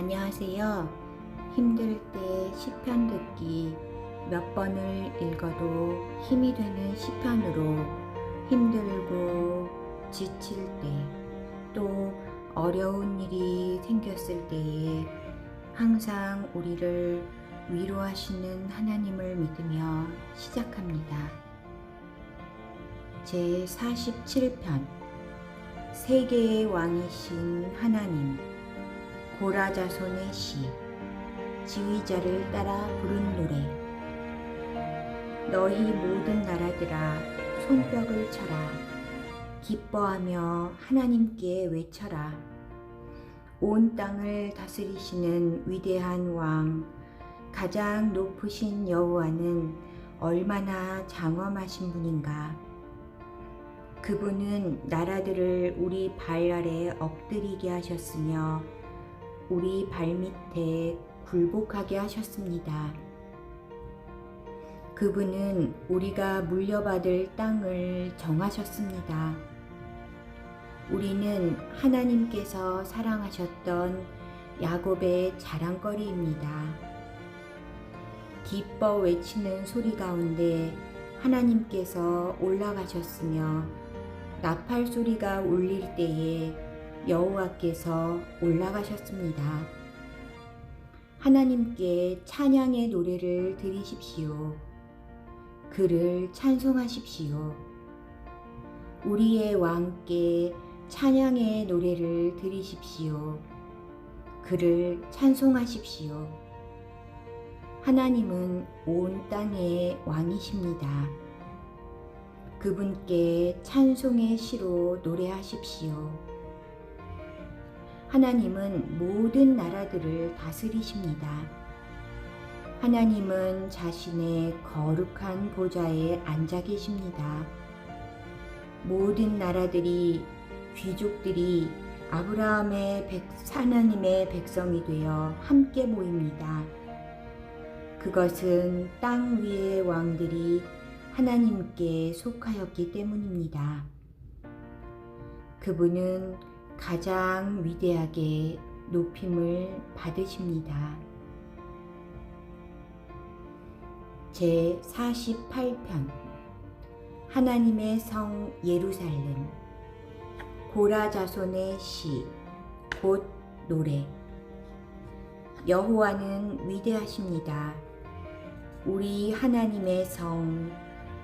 안녕하세요. 힘들 때 시편 듣기 몇 번을 읽어도 힘이 되는 시편으로 힘들고 지칠 때, 또 어려운 일이 생겼을 때에 항상 우리를 위로하시는 하나님을 믿으며 시작합니다. 제 47편 세계의 왕이신 하나님, 고라 자손의 시, 지휘자를 따라 부른 노래. 너희 모든 나라들아 손뼉을 쳐라. 기뻐하며 하나님께 외쳐라. 온 땅을 다스리시는 위대한 왕, 가장 높으신 여호와는 얼마나 장엄하신 분인가. 그분은 나라들을 우리 발 아래 엎드리게 하셨으며 우리 발밑에 굴복하게 하셨습니다. 그분은 우리가 물려받을 땅을 정하셨습니다. 우리는 하나님께서 사랑하셨던 야곱의 자랑거리입니다. 기뻐 외치는 소리 가운데 하나님께서 올라가셨으며 나팔 소리가 울릴 때에 여호와께서 올라가셨습니다. 하나님께 찬양의 노래를 드리십시오. 그를 찬송하십시오. 우리의 왕께 찬양의 노래를 드리십시오. 그를 찬송하십시오. 하나님은 온 땅의 왕이십니다. 그분께 찬송의 시로 노래하십시오. 하나님은 모든 나라들을 다스리십니다. 하나님은 자신의 거룩한 보좌에 앉아 계십니다. 모든 나라들이, 귀족들이 아브라함의 하나님의 백성이 되어 함께 모입니다. 그것은 땅 위의 왕들이 하나님께 속하였기 때문입니다. 그분은 가장 위대하게 높임을 받으십니다. 제 48편 하나님의 성 예루살렘, 고라 자손의 시, 곧 노래. 여호와는 위대하십니다. 우리 하나님의 성,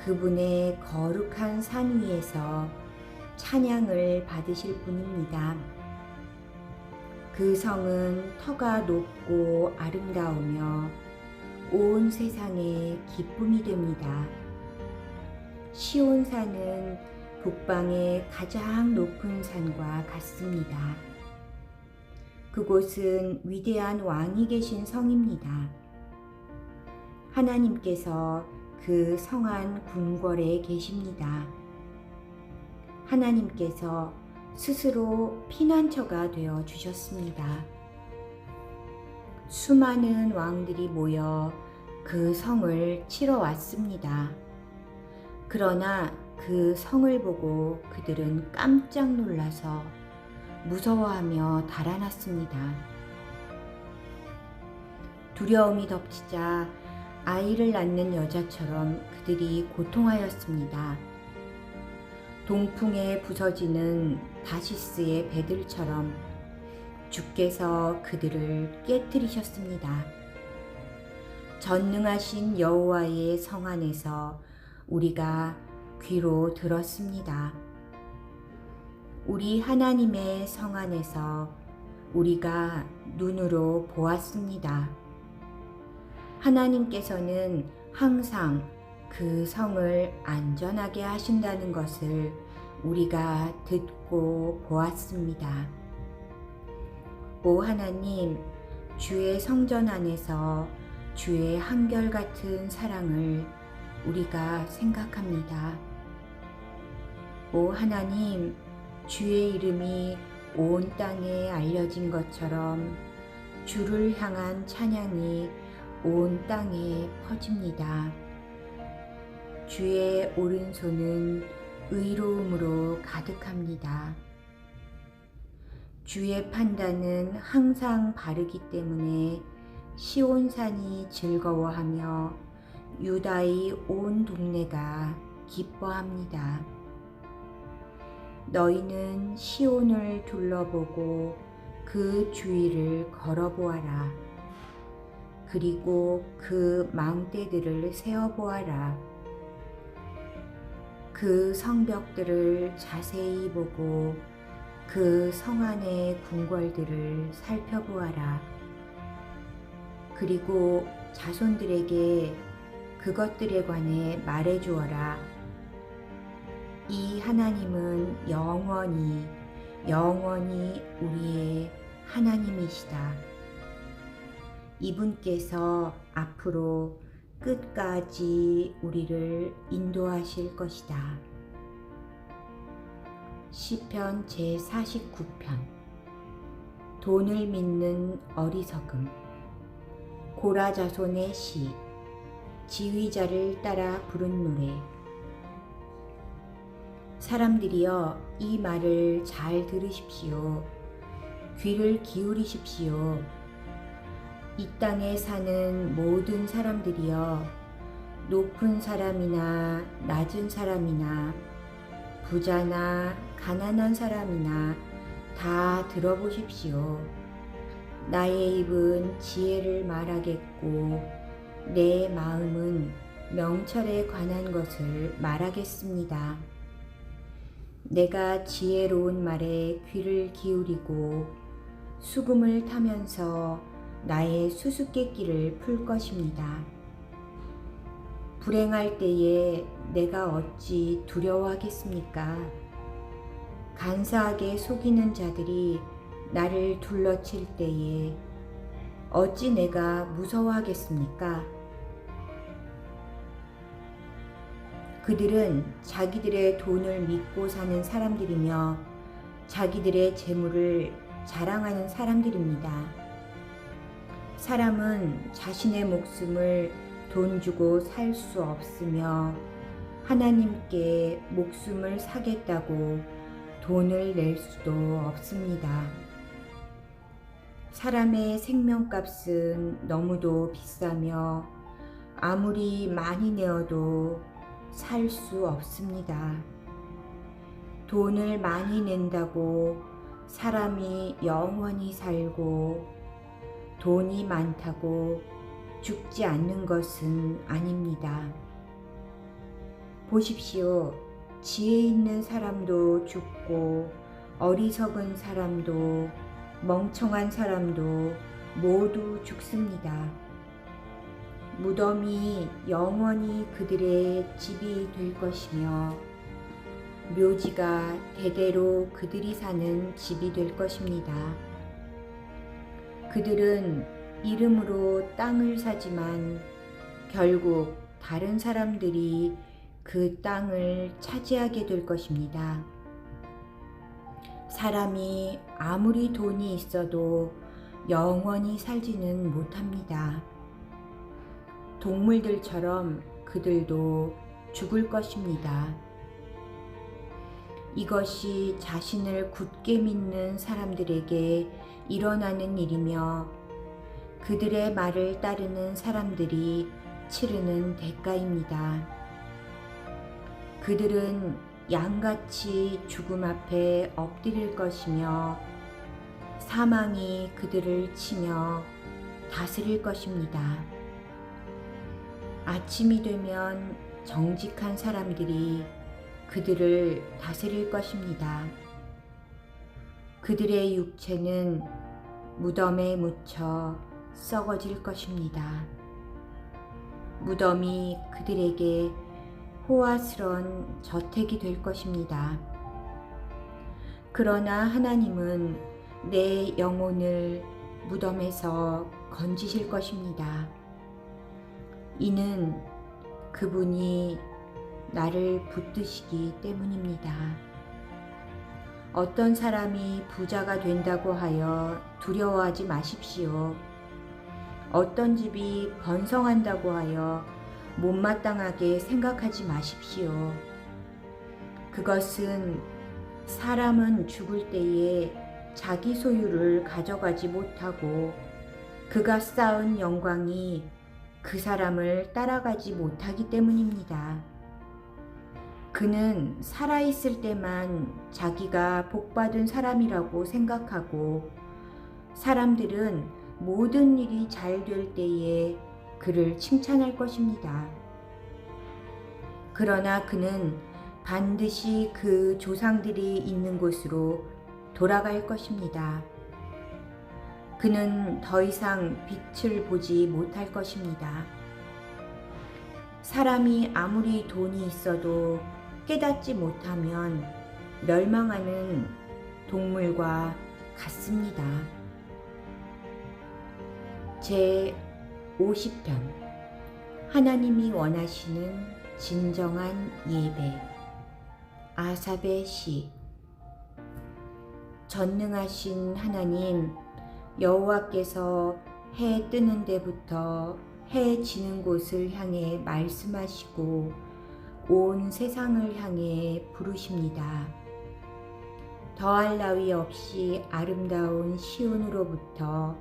그분의 거룩한 산 위에서 찬양을 받으실 분입니다. 그 성은 터가 높고 아름다우며 온 세상의 기쁨이 됩니다. 시온산은 북방의 가장 높은 산과 같습니다. 그곳은 위대한 왕이 계신 성입니다. 하나님께서 그 성안 궁궐에 계십니다. 하나님께서 스스로 피난처가 되어 주셨습니다. 수많은 왕들이 모여 그 성을 치러 왔습니다. 그러나 그 성을 보고 그들은 깜짝 놀라서 무서워하며 달아났습니다. 두려움이 덮치자 아이를 낳는 여자처럼 그들이 고통하였습니다. 동풍에 부서지는 다시스의 배들처럼 주께서 그들을 깨뜨리셨습니다. 전능하신 여호와의 성 안에서 우리가 귀로 들었습니다. 우리 하나님의 성 안에서 우리가 눈으로 보았습니다. 하나님께서는 항상 그 성을 안전하게 하신다는 것을 우리가 듣고 보았습니다. 오 하나님, 주의 성전 안에서 주의 한결같은 사랑을 우리가 생각합니다. 오 하나님, 주의 이름이 온 땅에 알려진 것처럼 주를 향한 찬양이 온 땅에 퍼집니다. 주의 오른손은 의로움으로 가득합니다. 주의 판단은 항상 바르기 때문에 시온산이 즐거워하며 유다의 온 동네가 기뻐합니다. 너희는 시온을 둘러보고 그 주위를 걸어보아라. 그리고 그 망대들을 세어보아라. 그 성벽들을 자세히 보고 그 성 안의 궁궐들을 살펴보아라. 그리고 자손들에게 그것들에 관해 말해주어라. 이 하나님은 영원히 우리의 하나님이시다. 이분께서 앞으로 끝까지 우리를 인도하실 것이다. 시편 제49편. 돈을 믿는 어리석음. 고라 자손의 시. 지휘자를 따라 부른 노래. 사람들이여, 이 말을 잘 들으십시오. 귀를 기울이십시오. 이 땅에 사는 모든 사람들이여, 높은 사람이나 낮은 사람이나 부자나 가난한 사람이나 다 들어보십시오. 나의 입은 지혜를 말하겠고 내 마음은 명철에 관한 것을 말하겠습니다. 내가 지혜로운 말에 귀를 기울이고 수금을 타면서 나의 수수께끼를 풀 것입니다. 불행할 때에 내가 어찌 두려워하겠습니까? 간사하게 속이는 자들이 나를 둘러칠 때에 어찌 내가 무서워하겠습니까? 그들은 자기들의 돈을 믿고 사는 사람들이며 자기들의 재물을 자랑하는 사람들입니다. 사람은 자신의 목숨을 돈 주고 살 수 없으며 하나님께 목숨을 사겠다고 돈을 낼 수도 없습니다. 사람의 생명값은 너무도 비싸며 아무리 많이 내어도 살 수 없습니다. 돈을 많이 낸다고 사람이 영원히 살고 돈이 많다고 죽지 않는 것은 아닙니다. 보십시오. 지혜 있는 사람도 죽고 어리석은 사람도 멍청한 사람도 모두 죽습니다. 무덤이 영원히 그들의 집이 될 것이며 묘지가 대대로 그들이 사는 집이 될 것입니다. 그들은 이름으로 땅을 사지만 결국 다른 사람들이 그 땅을 차지하게 될 것입니다. 사람이 아무리 돈이 있어도 영원히 살지는 못합니다. 동물들처럼 그들도 죽을 것입니다. 이것이 자신을 굳게 믿는 사람들에게 일어나는 일이며 그들의 말을 따르는 사람들이 치르는 대가입니다. 그들은 양같이 죽음 앞에 엎드릴 것이며 사망이 그들을 치며 다스릴 것입니다. 아침이 되면 정직한 사람들이 그들을 다스릴 것입니다. 그들의 육체는 무덤에 묻혀 썩어질 것입니다. 무덤이 그들에게 호화스런 저택이 될 것입니다. 그러나 하나님은 내 영혼을 무덤에서 건지실 것입니다. 이는 그분이 나를 붙드시기 때문입니다. 어떤 사람이 부자가 된다고 하여 두려워하지 마십시오. 어떤 집이 번성한다고 하여 못마땅하게 생각하지 마십시오. 그것은 사람은 죽을 때에 자기 소유를 가져가지 못하고 그가 쌓은 영광이 그 사람을 따라가지 못하기 때문입니다. 그는 살아있을 때만 자기가 복받은 사람이라고 생각하고 사람들은 모든 일이 잘 될 때에 그를 칭찬할 것입니다. 그러나 그는 반드시 그 조상들이 있는 곳으로 돌아갈 것입니다. 그는 더 이상 빛을 보지 못할 것입니다. 사람이 아무리 돈이 있어도 깨닫지 못하면 멸망하는 동물과 같습니다. 제 50편 하나님이 원하시는 진정한 예배. 아삽의 시. 전능하신 하나님, 여호와께서 해 뜨는 데부터 해 지는 곳을 향해 말씀하시고 온 세상을 향해 부르십니다. 더할 나위 없이 아름다운 시온으로부터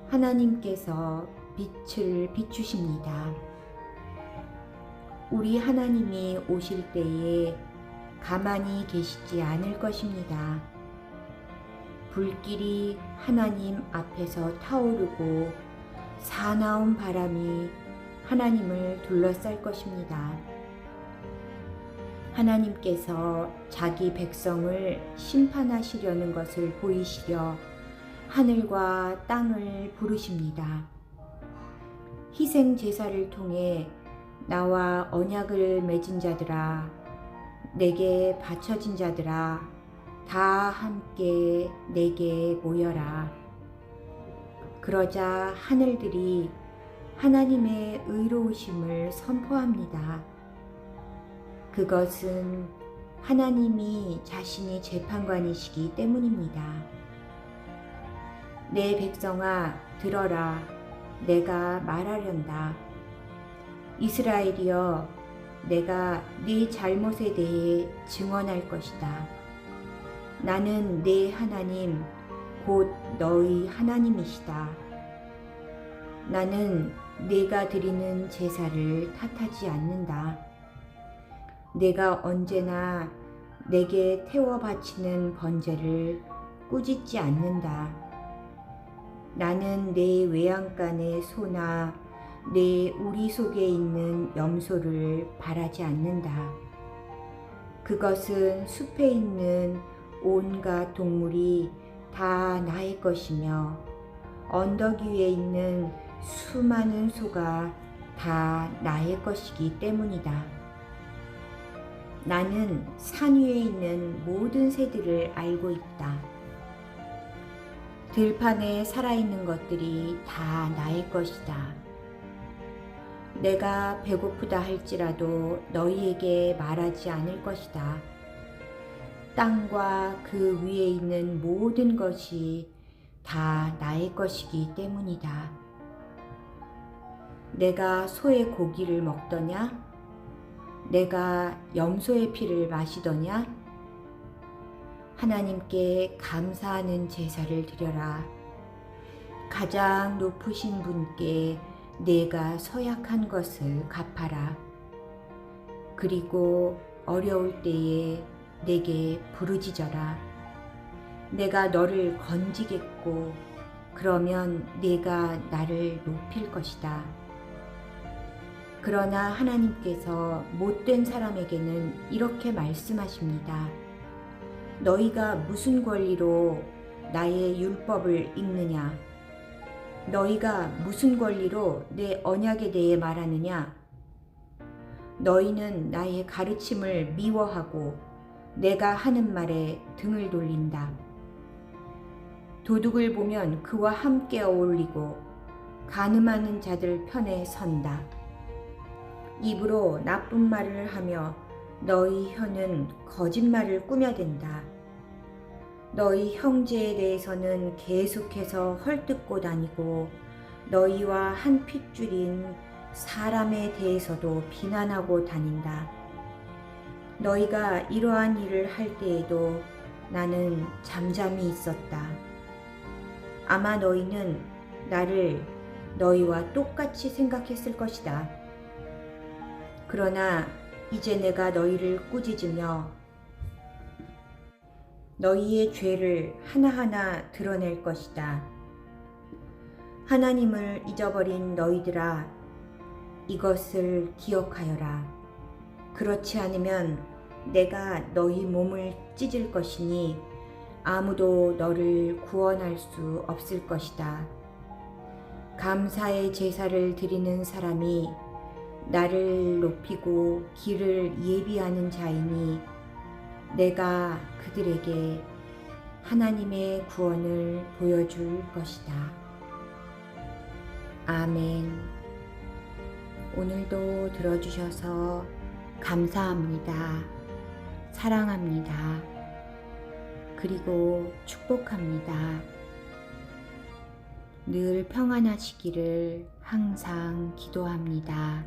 하나님께서 빛을 비추십니다. 우리 하나님이 오실 때에 가만히 계시지 않을 것입니다. 불길이 하나님 앞에서 타오르고 사나운 바람이 하나님을 둘러쌀 것입니다. 하나님께서 자기 백성을 심판하시려는 것을 보이시려 하늘과 땅을 부르십니다. 희생 제사를 통해 나와 언약을 맺은 자들아, 내게 바쳐진 자들아, 다 함께 내게 모여라. 그러자 하늘들이 하나님의 의로우심을 선포합니다. 그것은 하나님이 자신이 재판관이시기 때문입니다. 내 백성아, 들어라. 내가 말하련다. 이스라엘이여, 내가 네 잘못에 대해 증언할 것이다. 나는 네 하나님, 곧 너희 하나님이시다. 나는 네가 드리는 제사를 탓하지 않는다. 내가 언제나 내게 태워 바치는 번제를 꾸짖지 않는다. 나는 내 외양간의 소나 내 우리 속에 있는 염소를 바라지 않는다. 그것은 숲에 있는 온갖 동물이 다 나의 것이며 언덕 위에 있는 수많은 소가 다 나의 것이기 때문이다. 나는 산 위에 있는 모든 새들을 알고 있다. 들판에 살아있는 것들이 다 나의 것이다. 내가 배고프다 할지라도 너희에게 말하지 않을 것이다. 땅과 그 위에 있는 모든 것이 다 나의 것이기 때문이다. 내가 소의 고기를 먹더냐? 내가 염소의 피를 마시더냐? 하나님께 감사하는 제사를 드려라. 가장 높으신 분께 내가 서약한 것을 갚아라. 그리고 어려울 때에 내게 부르짖어라. 내가 너를 건지겠고 그러면 네가 나를 높일 것이다. 그러나 하나님께서 못된 사람에게는 이렇게 말씀하십니다. 너희가 무슨 권리로 나의 율법을 읽느냐? 너희가 무슨 권리로 내 언약에 대해 말하느냐? 너희는 나의 가르침을 미워하고 내가 하는 말에 등을 돌린다. 도둑을 보면 그와 함께 어울리고 간음하는 자들 편에 선다. 입으로 나쁜 말을 하며 너희 혀는 거짓말을 꾸며댄다. 너희 형제에 대해서는 계속해서 헐뜯고 다니고 너희와 한 핏줄인 사람에 대해서도 비난하고 다닌다. 너희가 이러한 일을 할 때에도 나는 잠잠히 있었다. 아마 너희는 나를 너희와 똑같이 생각했을 것이다. 그러나 이제 내가 너희를 꾸짖으며 너희의 죄를 하나하나 드러낼 것이다. 하나님을 잊어버린 너희들아, 이것을 기억하여라. 그렇지 않으면 내가 너희 몸을 찢을 것이니 아무도 너를 구원할 수 없을 것이다. 감사의 제사를 드리는 사람이 나를 높이고 길을 예비하는 자이니 내가 그들에게 하나님의 구원을 보여줄 것이다. 아멘. 오늘도 들어주셔서 감사합니다. 사랑합니다. 그리고 축복합니다. 늘 평안하시기를 항상 기도합니다.